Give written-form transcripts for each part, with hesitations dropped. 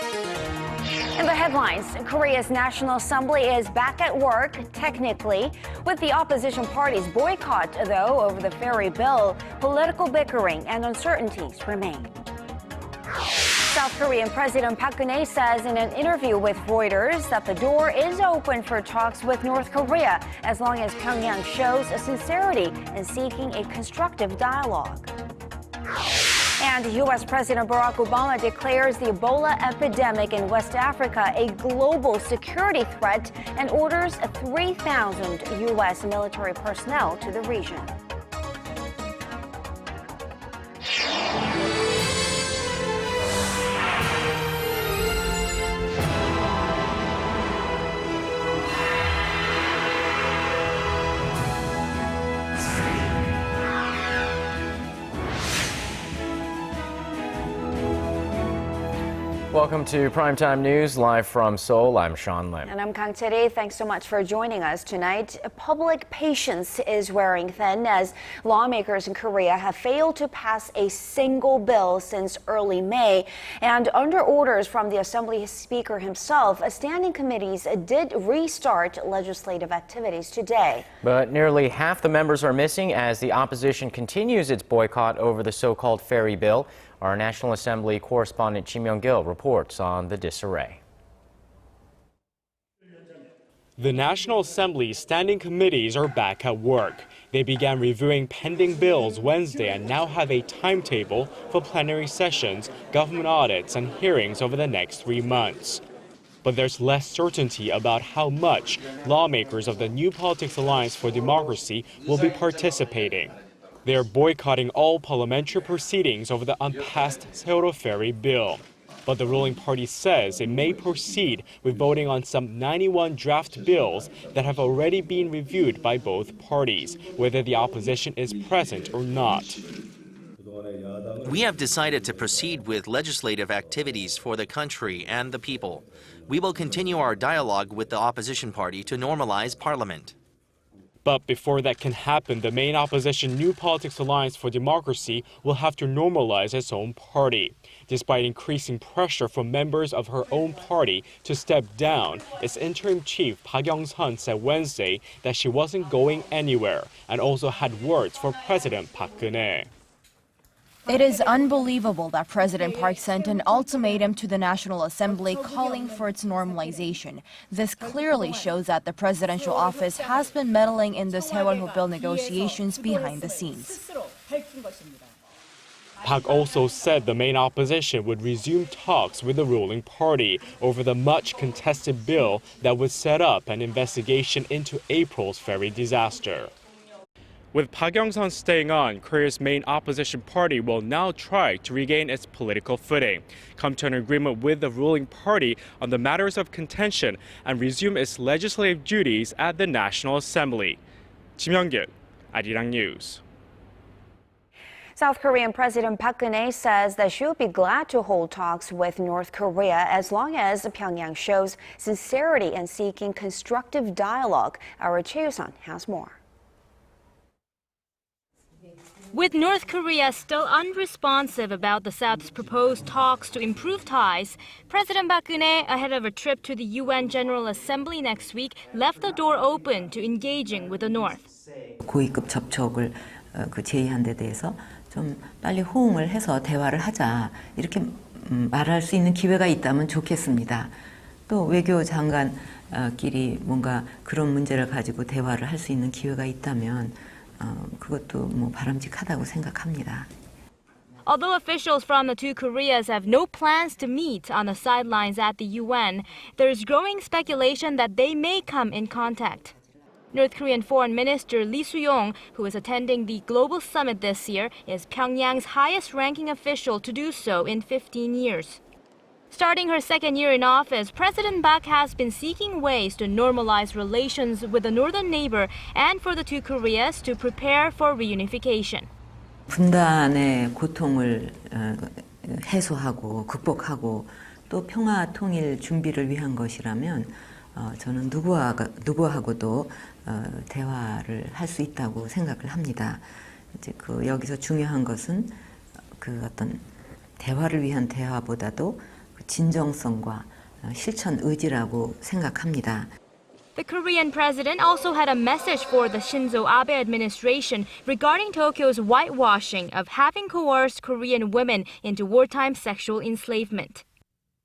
In the headlines, Korea's National Assembly is back at work, technically, with the opposition party's boycott, though, over the ferry bill. Political bickering and uncertainties remain. South Korean President Park Geun-hye says in an interview with Reuters that the door is open for talks with North Korea as long as Pyongyang shows sincerity in seeking a constructive dialogue. And U.S. President Barack Obama declares the Ebola epidemic in West Africa a global security threat and orders 3,000 U.S. military personnel to the region. Welcome to Primetime News, live from Seoul. I'm Sean Lim. And I'm Kang Chery. Thanks so much for joining us tonight. Public patience is wearing thin as lawmakers in Korea have failed to pass a single bill since early May. And under orders from the Assembly Speaker himself, standing committees did restart legislative activities today. But nearly half the members are missing as the opposition continues its boycott over the so-called ferry bill. Our National Assembly correspondent Ji Myung-kil reports on the disarray. The National Assembly's standing committees are back at work. They began reviewing pending bills Wednesday and now have a timetable for plenary sessions, government audits, and hearings over the next 3 months. But there's less certainty about how much lawmakers of the New Politics Alliance for Democracy will be participating. They are boycotting all parliamentary proceedings over the unpassed Seoul ferry bill. But the ruling party says it may proceed with voting on some 91 draft bills that have already been reviewed by both parties, whether the opposition is present or not. We have decided to proceed with legislative activities for the country and the people. We will continue our dialogue with the opposition party to normalize parliament. But before that can happen, the main opposition New Politics Alliance for Democracy will have to normalize its own party. Despite increasing pressure from members of her own party to step down, its interim chief Park Young-sun said Wednesday that she wasn't going anywhere and also had words for President Park Geun-hye. It is unbelievable that President Park sent an ultimatum to the National Assembly calling for its normalization. This clearly shows that the presidential office has been meddling in the Seoul bill negotiations behind the scenes. Park also said the main opposition would resume talks with the ruling party over the much contested bill that would set up an investigation into April's ferry disaster. With Park Young-sun staying on, Korea's main opposition party will now try to regain its political footing, come to an agreement with the ruling party on the matters of contention, and resume its legislative duties at the National Assembly. Ji Myung-kil, Arirang News. South Korean President Park Geun-hye says that she would be glad to hold talks with North Korea as long as Pyongyang shows sincerity in seeking constructive dialogue. Our Choi Yoo-sun has more. With North Korea still unresponsive about the South's proposed talks to improve ties, President Park Geun-hye, ahead of a trip to the UN General Assembly next week, left the door open to engaging with the North. 고위급 접촉을 제의한 데 대해서 좀 빨리 호응을 해서 대화를 하자 이렇게 말할 수 있는 기회가 있다면 좋겠습니다. 또 외교장관끼리 뭔가 그런 문제를 가지고 대화를 할 수 있는 기회가 있다면 그것도 뭐 바람직하다고 생각합니다. Although officials from the two Koreas have no plans to meet on the sidelines at the UN, there's growing speculation that they may come in contact. North Korean Foreign Minister Lee Soo-yong, who is attending the global summit this year, is Pyongyang's highest-ranking official to do so in 15 years. Starting her second year in office, President Park has been seeking ways to normalize relations with the northern neighbor and for the two Koreas to prepare for reunification. 분단의 고통을 해소하고 극복하고 또 평화 통일 준비를 위한 것이라면 저는 누구하고도 대화를 할 수 있다고 생각을 합니다. 이제 여기서 중요한 것은 어떤 대화를 위한 대화보다도 진정성과 실천 의지라고 생각합니다. The Korean president also had a message for the Shinzo Abe administration regarding Tokyo's whitewashing of having coerced Korean women into wartime sexual enslavement.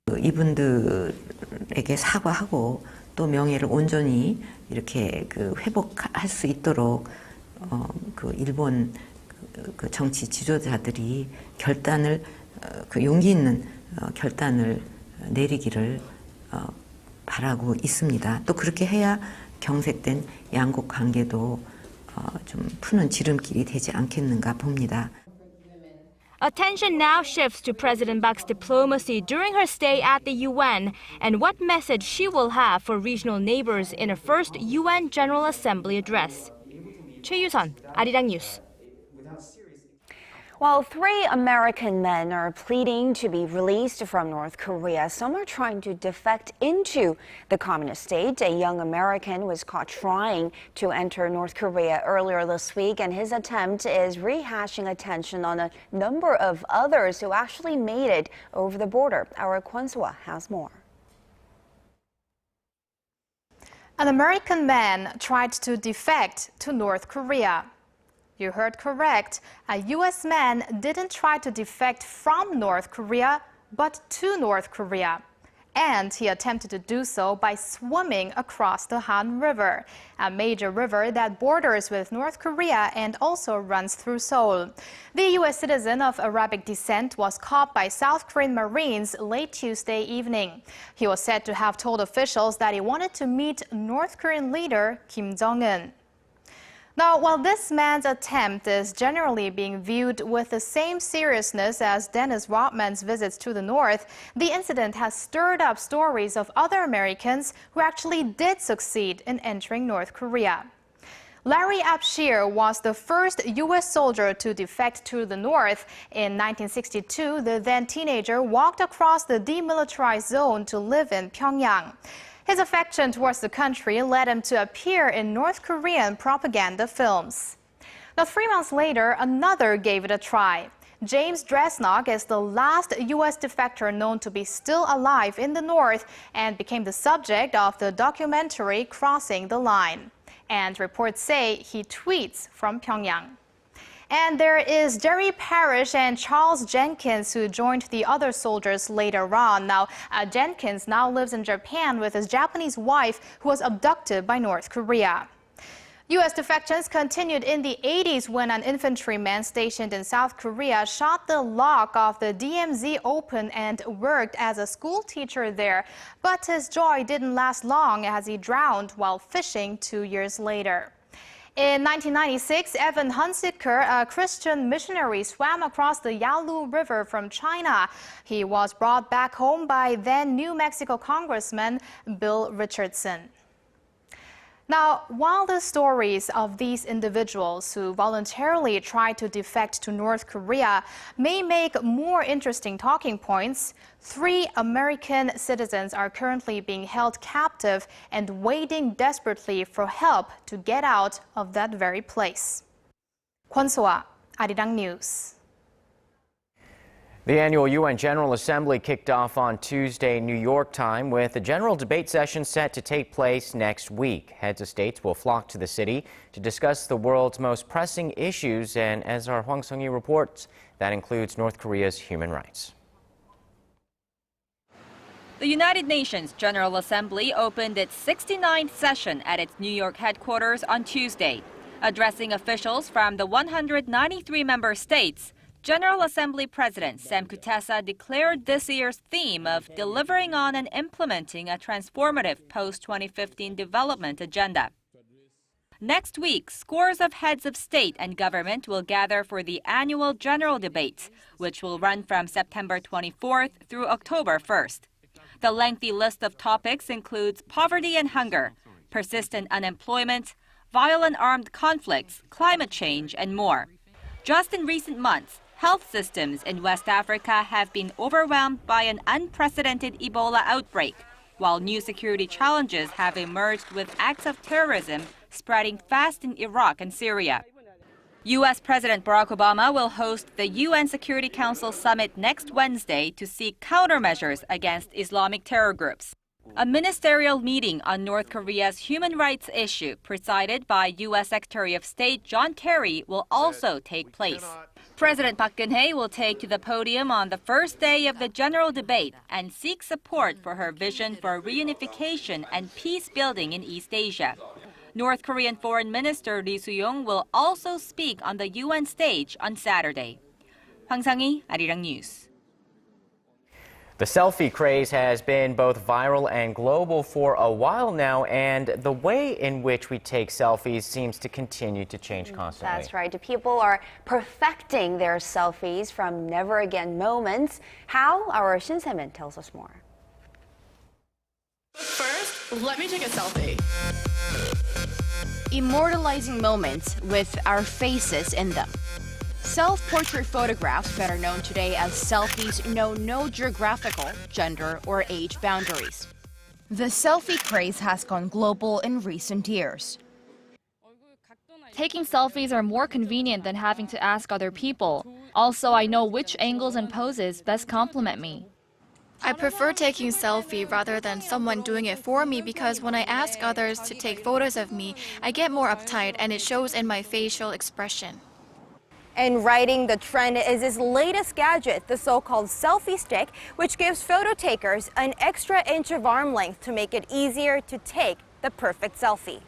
이분들에게 사과하고 또 명예를 온전히 이렇게 회복할 수 있도록 일본 정치 지도자들이 결단을 용기 있는 결단을 내리기를 바라고 있습니다. 또 그렇게 해야 경색된 양국 관계도 좀 푸는 지름길이 되지 않겠는가 봅니다. Attention now shifts to President Park's diplomacy during her stay at the UN and what message she will have for regional neighbors in her first UN General Assembly address. Choi Yu-sun, Arirang News. While 3 American men are pleading to be released from North Korea, some are trying to defect into the communist state. A young American was caught trying to enter North Korea earlier this week, and his attempt is rehashing attention on a number of others who actually made it over the border. Our Kwon-swa has more. An American man tried to defect to North Korea. You heard correct. A U.S. man didn't try to defect from North Korea, but to North Korea. And he attempted to do so by swimming across the Han River, a major river that borders with North Korea and also runs through Seoul. The U.S. citizen of Arabic descent was caught by South Korean Marines late Tuesday evening. He was said to have told officials that he wanted to meet North Korean leader Kim Jong-un. Now, while this man's attempt is generally being viewed with the same seriousness as Dennis Rodman's visits to the north, the incident has stirred up stories of other Americans who actually did succeed in entering North Korea. Larry Abshir was the first U.S. soldier to defect to the north. In 1962, the then teenager walked across the demilitarized zone to live in Pyongyang. His affection towards the country led him to appear in North Korean propaganda films. Now, 3 months later, another gave it a try. James Dresnock is the last U.S. defector known to be still alive in the north and became the subject of the documentary Crossing the Line. And reports say he tweets from Pyongyang. And there is Jerry Parrish and Charles Jenkins, who joined the other soldiers later on. Now, Jenkins now lives in Japan with his Japanese wife, who was abducted by North Korea. U.S. defections continued in the 80s when an infantryman stationed in South Korea shot the lock of the DMZ open and worked as a school teacher there. But his joy didn't last long as he drowned while fishing 2 years later. In 1996, Evan Hunziker, a Christian missionary, swam across the Yalu River from China. He was brought back home by then New Mexico Congressman Bill Richardson. Now, while the stories of these individuals who voluntarily tried to defect to North Korea may make more interesting talking points, 3 American citizens are currently being held captive and waiting desperately for help to get out of that very place. Kwon-swa, Arirang News. The annual UN General Assembly kicked off on Tuesday, New York time, with a general debate session set to take place next week. Heads of states will flock to the city to discuss the world's most pressing issues, and as our Hwang Sung-yi reports, that includes North Korea's human rights. The United Nations General Assembly opened its 69th session at its New York headquarters on Tuesday. Addressing officials from the 193 member states, General Assembly President Sam Kutesa declared this year's theme of delivering on and implementing a transformative post-2015 development agenda. Next week, scores of heads of state and government will gather for the annual general debates, which will run from September 24th through October 1st. The lengthy list of topics includes poverty and hunger, persistent unemployment, violent armed conflicts, climate change, and more. Just in recent months, health systems in West Africa have been overwhelmed by an unprecedented Ebola outbreak, while new security challenges have emerged with acts of terrorism spreading fast in Iraq and Syria. U.S. President Barack Obama will host the UN Security Council summit next Wednesday to seek countermeasures against Islamic terror groups. A ministerial meeting on North Korea's human rights issue, presided by U.S. Secretary of State Sean Lim, will also take place. President Park Geun-hye will take to the podium on the first day of the general debate and seek support for her vision for reunification and peace building in East Asia. North Korean Foreign Minister Lee Soo-young will also speak on the UN stage on Saturday. Hwang Sang-hee, Arirang News. The selfie craze has been both viral and global for a while now, and the way in which we take selfies seems to continue to change constantly. That's right. People are perfecting their selfies from never-again moments. How? Our Shin Se-min tells us more. First, let me take a selfie. Immortalizing moments with our faces in them. Self-portrait photographs, better known today as selfies, know no geographical, gender, or age boundaries. The selfie craze has gone global in recent years. Taking selfies are more convenient than having to ask other people. Also, I know which angles and poses best compliment me. I prefer taking selfie rather than someone doing it for me because when I ask others to take photos of me, I get more uptight and it shows in my facial expression. And riding the trend is this latest gadget, the so-called selfie stick, which gives photo takers an extra inch of arm length to make it easier to take the perfect selfie.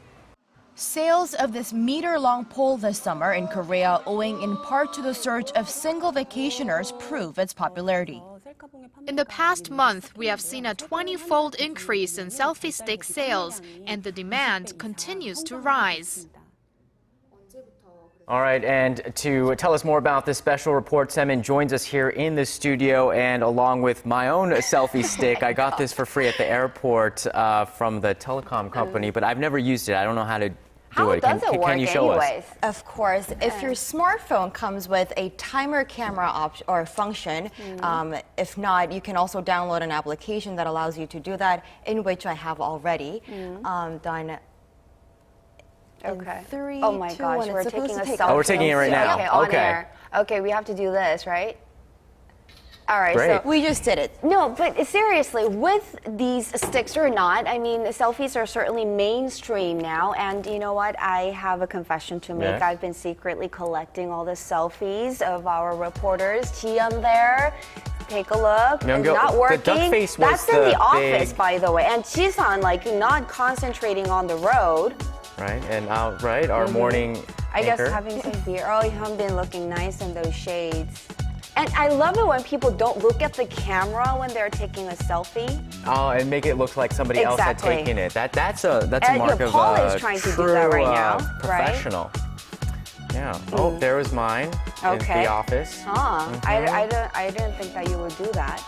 Sales of this meter-long pole this summer in Korea, owing in part to the surge of single vacationers, prove its popularity. In the past month, we have seen a 20-fold increase in selfie stick sales, and the demand continues to rise. All right, and to tell us more about this special report, Se-min joins us here in the studio, and along with my own selfie stick, I got this for free at the airport from the telecom company, but I've never used it. I don't know how to do it. How does it work can you show anyways? us? Of course, if your smartphone comes with a timer camera or function, if not, you can also download an application that allows you to do that, in which I have already done. Okay. 3, oh my 2, gosh, 1. we're It's taking a supposed to selfie. Oh, we're taking it right now. Okay, on Okay. air. Okay, we have to do this, right? All right, Great. so We just did it. no, but seriously, with these sticks or not, I mean, selfies are certainly mainstream now. And you know what? I have a confession to make. Yes. I've been secretly collecting all the selfies of our reporters. Jiyeon there. Take a look. Myung-kil, It's not working. the duck face was That's in the office, big- by the way. And Jisun, like, not concentrating on the road. Right, and our morning I guess anchor. having some beer. Oh, you haven't been looking nice in those shades. And I love it when people don't look at the camera when they're taking a selfie. Oh, and make it look like somebody else had Exactly. taken it. That's a And mark of Paul a is trying to do true that right now, right? professional. Yeah. Oh, there was mine in Okay. the office. Huh. I didn't think that you would do that.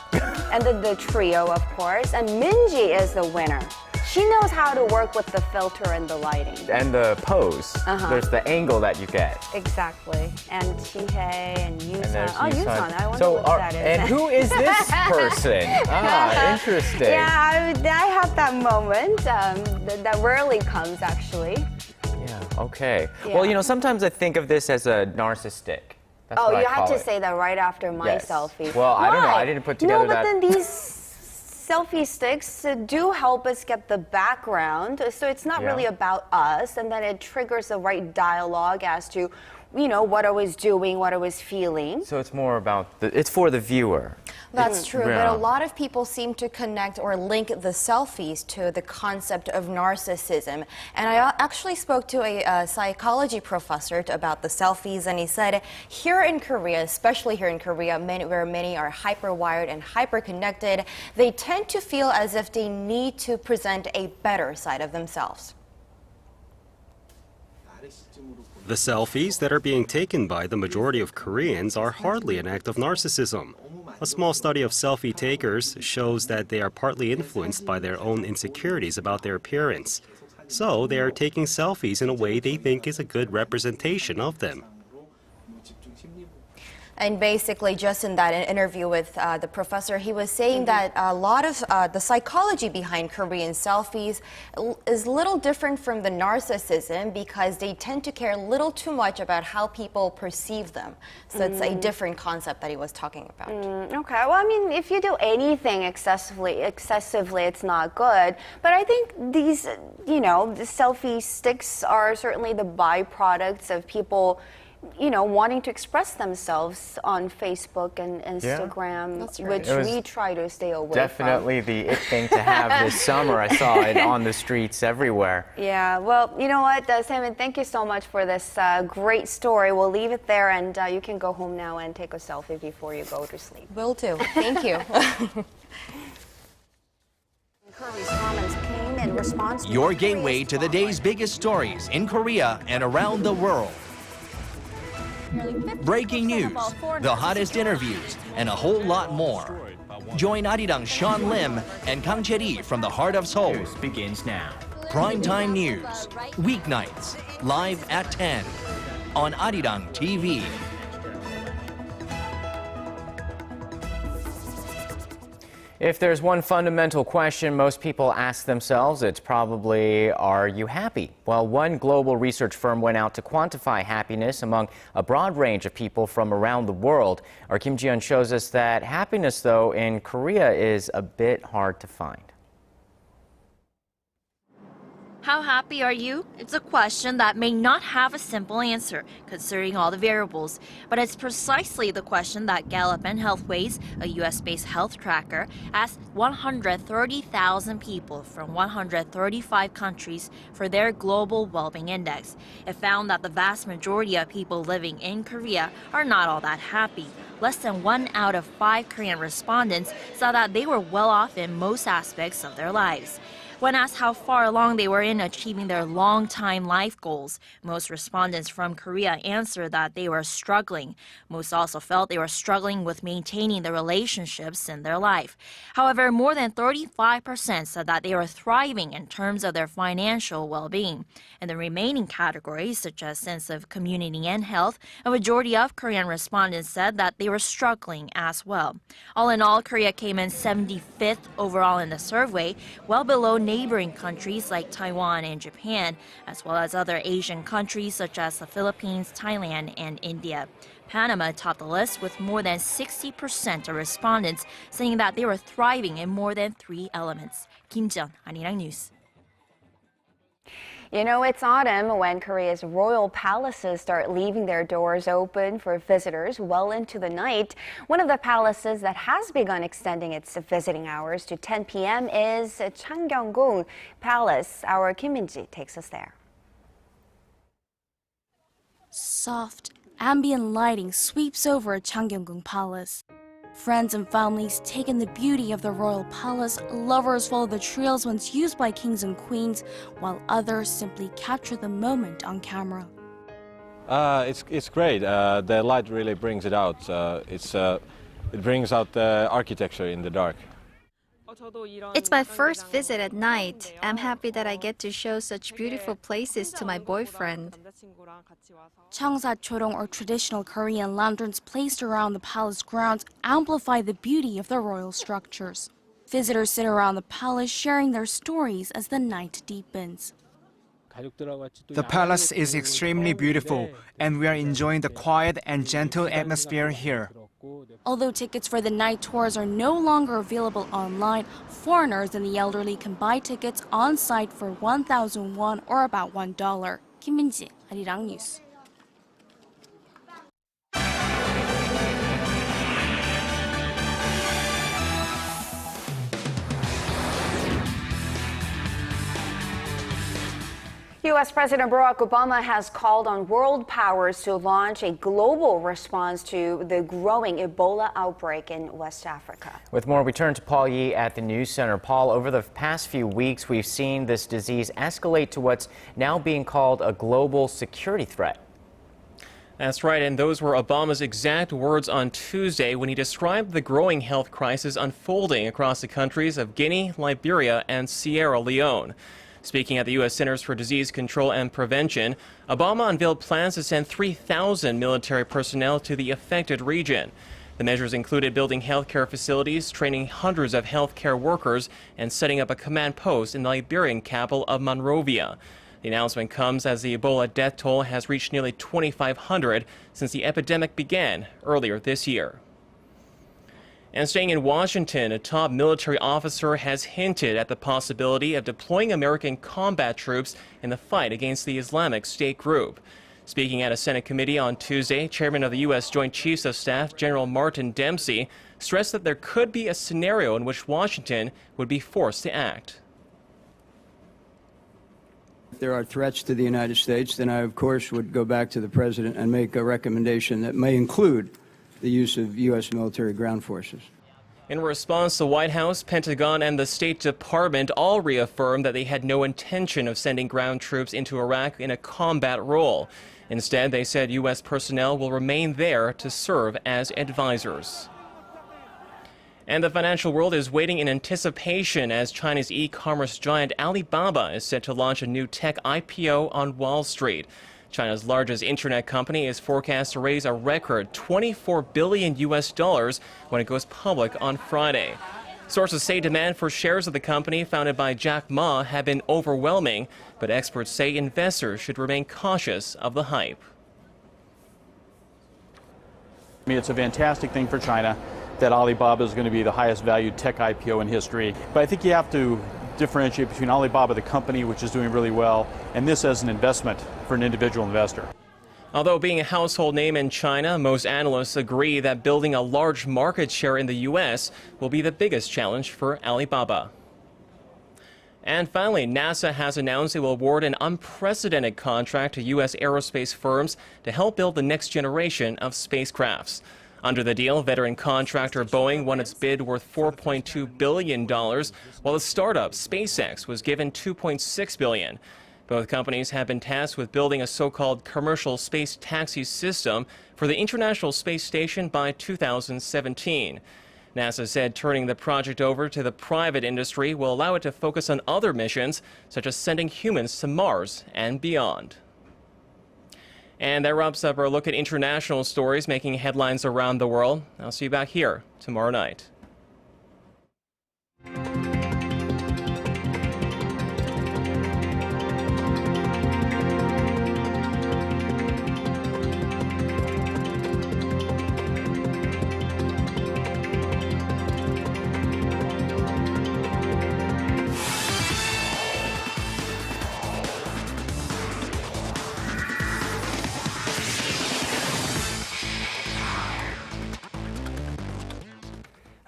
And the trio, of course. And Minji is the winner. She knows how to work with the filter and the lighting. And the pose. There's the angle that you get. Exactly. And Chihei and Yusun. And there's Oh, Yusun. I wonder So, what that is. and who is this person? Interesting. Yeah, I have that moment that rarely comes, actually. Yeah, okay. Yeah. Well, you know, sometimes I think of this as a narcissistic. That's Oh, what I you had call to it. say that right after my Yes. selfie. Well, I don't know. Why? I didn't put together No, but that. then these selfie sticks do help us get the background. So it's not Yeah. really about us. And then it triggers the right dialogue as to, you know, what I was doing, what I was feeling. So it's more about it's for the viewer. That's true, Yeah. but a lot of people seem to connect or link the selfies to the concept of narcissism. And I actually spoke to a psychology professor about the selfies, and he said here in Korea, especially here in Korea, where many are hyper-wired and hyper-connected, they tend to feel as if they need to present a better side of themselves. The selfies that are being taken by the majority of Koreans are hardly an act of narcissism. A small study of selfie takers shows that they are partly influenced by their own insecurities about their appearance. So they are taking selfies in a way they think is a good representation of them. And basically, just in that interview with the professor, he was saying that a lot of the psychology behind Korean selfies is a little different from the narcissism because they tend to care a little too much about how people perceive them. So it's a different concept that he was talking about. Okay, well, I mean, if you do anything excessively, it's not good. But I think these, the selfie sticks are certainly the byproducts of people wanting to express themselves on Facebook and Instagram, which we try to stay away definitely from. The it thing to have this summer. I saw it on the streets everywhere. Yeah, well, you know what, Simon, thank you so much for this great story. We'll leave it there, and you can go home now and take a selfie before you go to sleep. Will do. Thank you. Curry's comments came in response to your gateway to the day's biggest stories in Korea and around the world. Breaking news, the hottest interviews, and a whole lot more. Join Arirang Sean Lim and Kang Chery from the heart of Seoul. News begins now. Primetime news, weeknights, live at 10 on Arirang TV. If there's one fundamental question most people ask themselves, it's probably, are you happy? Well, one global research firm went out to quantify happiness among a broad range of people from around the world. Our Kim Ji-yeon shows us that happiness, though, in Korea is a bit hard to find. How happy are you? It's a question that may not have a simple answer, considering all the variables. But it's precisely the question that Gallup and Healthways, a US-based health tracker, asked 130,000 people from 135 countries for their global well-being index. It found that the vast majority of people living in Korea are not all that happy. Less than 1 out of 5 Korean respondents said that they were well off in most aspects of their lives. When asked how far along they were in achieving their long-time life goals, most respondents from Korea answered that they were struggling. Most also felt they were struggling with maintaining the relationships in their life. However, more than 35% said that they were thriving in terms of their financial well-being. In the remaining categories, such as sense of community and health, a majority of Korean respondents said that they were struggling as well. All in all, Korea came in 75th overall in the survey, well below neighboring countries like Taiwan and Japan, as well as other Asian countries such as the Philippines, Thailand, and India. Panama topped the list with more than 60% of respondents saying that they were thriving in more than 3 elements. Kim Ji-yeon, Arirang News. It's autumn when Korea's royal palaces start leaving their doors open for visitors well into the night. One of the palaces that has begun extending its visiting hours to 10 p.m. is Changgyeong Palace. Our Kim Min-ji takes us there. Soft, ambient lighting sweeps over Changgyeong Palace. Friends and families take in the beauty of the royal palace. Lovers follow the trails once used by kings and queens, while others simply capture the moment on camera. It's great. The light really brings it out. It brings out the architecture in the dark. It's my first visit at night. I'm happy that I get to show such beautiful places to my boyfriend. Changsa-chorong, or traditional Korean lanterns placed around the palace grounds, amplify the beauty of the royal structures. Visitors sit around the palace sharing their stories as the night deepens. The palace is extremely beautiful, and we are enjoying the quiet and gentle atmosphere here. Although tickets for the night tours are no longer available online, foreigners and the elderly can buy tickets on site for 1,000 won, or about $1. Kim Min-ji, Arirang News. U.S. President Barack Obama has called on world powers to launch a global response to the growing Ebola outbreak in West Africa. With more, we turn to Paul Yee at the News Center. Paul, over the past few weeks, we've seen this disease escalate to what's now being called a global security threat. That's right, and those were Obama's exact words on Tuesday when he described the growing health crisis unfolding across the countries of Guinea, Liberia, and Sierra Leone. Speaking at the U.S. Centers for Disease Control and Prevention, Obama unveiled plans to send 3,000 military personnel to the affected region. The measures included building healthcare facilities, training hundreds of healthcare workers, and setting up a command post in the Liberian capital of Monrovia. The announcement comes as the Ebola death toll has reached nearly 2,500 since the epidemic began earlier this year. And staying in Washington, a top military officer has hinted at the possibility of deploying American combat troops in the fight against the Islamic State group. Speaking at a Senate committee on Tuesday, Chairman of the U.S. Joint Chiefs of Staff General Martin Dempsey stressed that there could be a scenario in which Washington would be forced to act. If there are threats to the United States, then I, of course, would go back to the President and make a recommendation that may include the use of U.S. military ground forces. In response, the White House, Pentagon, and the State Department all reaffirmed that they had no intention of sending ground troops into Iraq in a combat role. Instead, they said U.S. personnel will remain there to serve as advisors. And the financial world is waiting in anticipation as China's e-commerce giant Alibaba is set to launch a new tech IPO on Wall Street. China's largest internet company is forecast to raise a record $24 billion when it goes public on Friday. Sources say demand for shares of the company founded by Jack Ma have been overwhelming, but experts say investors should remain cautious of the hype. I mean, it's a fantastic thing for China that Alibaba is going to be the highest valued tech IPO in history. But I think you have to differentiate between Alibaba, the company, which is doing really well, and this as an investment for an individual investor. Although being a household name in China, most analysts agree that building a large market share in the U.S. will be the biggest challenge for Alibaba. And finally, NASA has announced it will award an unprecedented contract to U.S. aerospace firms to help build the next generation of spacecrafts. Under the deal, veteran contractor Boeing won its bid worth $4.2 billion, while the startup SpaceX was given $2.6 billion. Both companies have been tasked with building a so-called commercial space taxi system for the International Space Station by 2017. NASA said turning the project over to the private industry will allow it to focus on other missions, such as sending humans to Mars and beyond. And that wraps up our look at international stories making headlines around the world. I'll see you back here tomorrow night.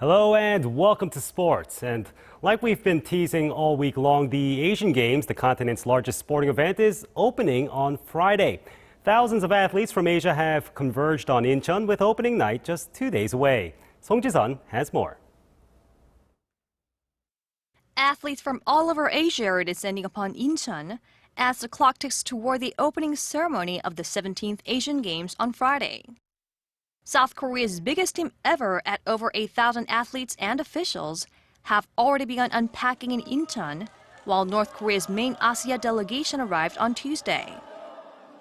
Hello and welcome to sports. And like we've been teasing all week long, the Asian Games, the continent's largest sporting event, is opening on Friday. Thousands of athletes from Asia have converged on Incheon with opening night just 2 days away. Song Ji-sun has more. Athletes from all over Asia are descending upon Incheon as the clock ticks toward the opening ceremony of the 17th Asian Games on Friday. South Korea's biggest team ever at over 8,000 athletes and officials have already begun unpacking in Incheon, while North Korea's main ASEA delegation arrived on Tuesday.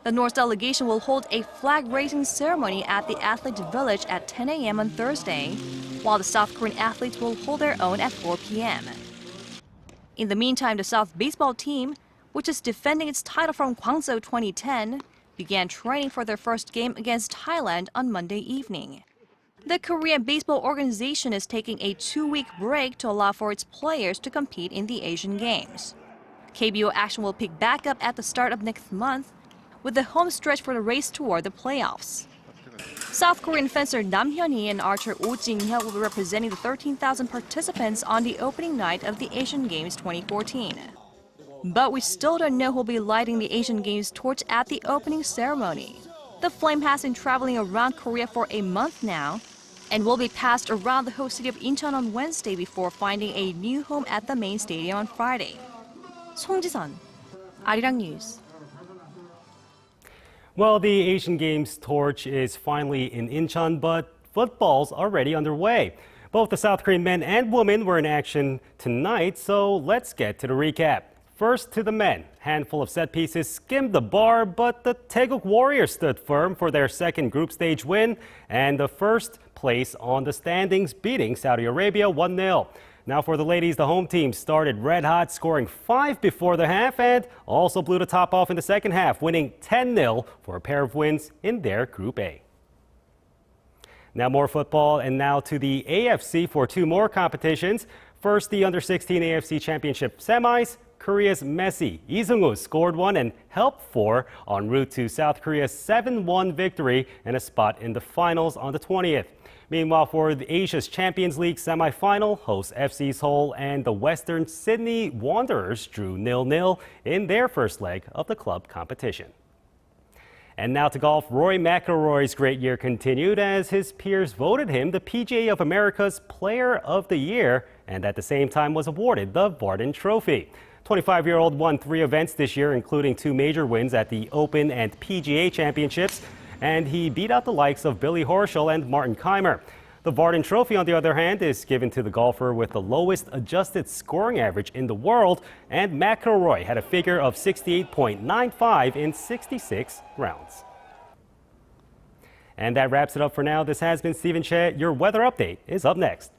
The North delegation will hold a flag-raising ceremony at the Athlete Village at 10 a.m. on Thursday, while the South Korean athletes will hold their own at 4 p.m. In the meantime, the South baseball team, which is defending its title from Gwangso 2010, began training for their first game against Thailand on Monday evening. The Korean Baseball Organization is taking a 2-week break to allow for its players to compete in the Asian Games. KBO action will pick back up at the start of next month, with the home stretch for the race toward the playoffs. South Korean fencer Nam Hyun-hee and archer Oh Jing-hyuk will be representing the 13,000 participants on the opening night of the Asian Games 2014. But we still don't know who will be lighting the Asian Games torch at the opening ceremony. The flame has been traveling around Korea for a month now and will be passed around the host city of Incheon on Wednesday before finding a new home at the main stadium on Friday. Song Ji-sun, Arirang News. Well, the Asian Games torch is finally in Incheon, but football's already underway. Both the South Korean men and women were in action tonight, so let's get to the recap. First to the men. Handful of set pieces skimmed the bar, but the Taeguk Warriors stood firm for their second group stage win and the first place on the standings, beating Saudi Arabia 1-0. Now for the ladies, the home team started red hot, scoring 5 before the half and also blew the top off in the second half, winning 10-0 for a pair of wins in their Group A. Now more football, and now to the AFC for two more competitions. First, the Under-16 AFC Championship semis. Korea's Messi, Lee Seung-woo scored one and helped four en route to South Korea's 7-1 victory and a spot in the finals on the 20th. Meanwhile, for the Asia's Champions League semifinal, host FC Seoul and the Western Sydney Wanderers drew 0-0 in their first leg of the club competition. And now to golf. Rory McIlroy's great year continued as his peers voted him the PGA of America's Player of the Year and at the same time was awarded the Varden Trophy. 25-year-old won 3 events this year, including 2 major wins at the Open and PGA Championships, and he beat out the likes of Billy Horschel and Martin Keimer. The Varden Trophy, on the other hand, is given to the golfer with the lowest adjusted scoring average in the world, and McIlroy had a figure of 68.95 in 66 rounds. And that wraps it up for now. This has been Stephen Che. Your weather update is up next.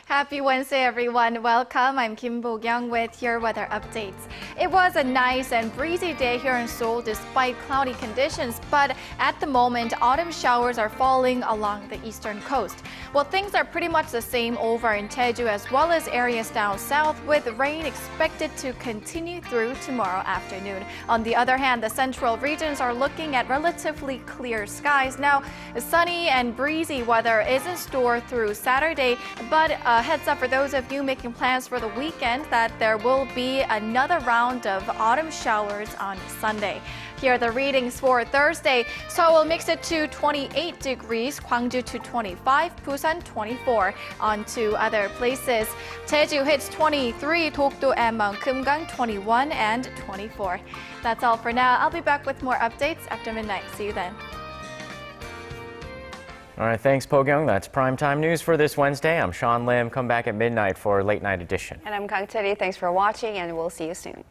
Happy Wednesday, everyone. Welcome. I'm Kim Bo-kyung with your weather updates. It was a nice and breezy day here in Seoul despite cloudy conditions, but at the moment, autumn showers are falling along the eastern coast. Well, things are pretty much the same over in Jeju as well as areas down south, with rain expected to continue through tomorrow afternoon. On the other hand, the central regions are looking at relatively clear skies. Now, sunny and breezy weather is in store through Saturday, but heads up for those of you making plans for the weekend that there will be another round of autumn showers on Sunday. Here are the readings for Thursday. Seoul will mix it to 28 degrees, Gwangju to 25, Busan 24. On to other places. Jeju hits 23, Dokdo and Mount Kumgang 21 and 24. That's all for now. I'll be back with more updates after midnight. See you then. All right, thanks, Po-kyung. That's primetime news for this Wednesday. I'm Sean Lim. Come back at midnight for Late Night Edition. And I'm Kang Chery. Thanks for watching, and we'll see you soon.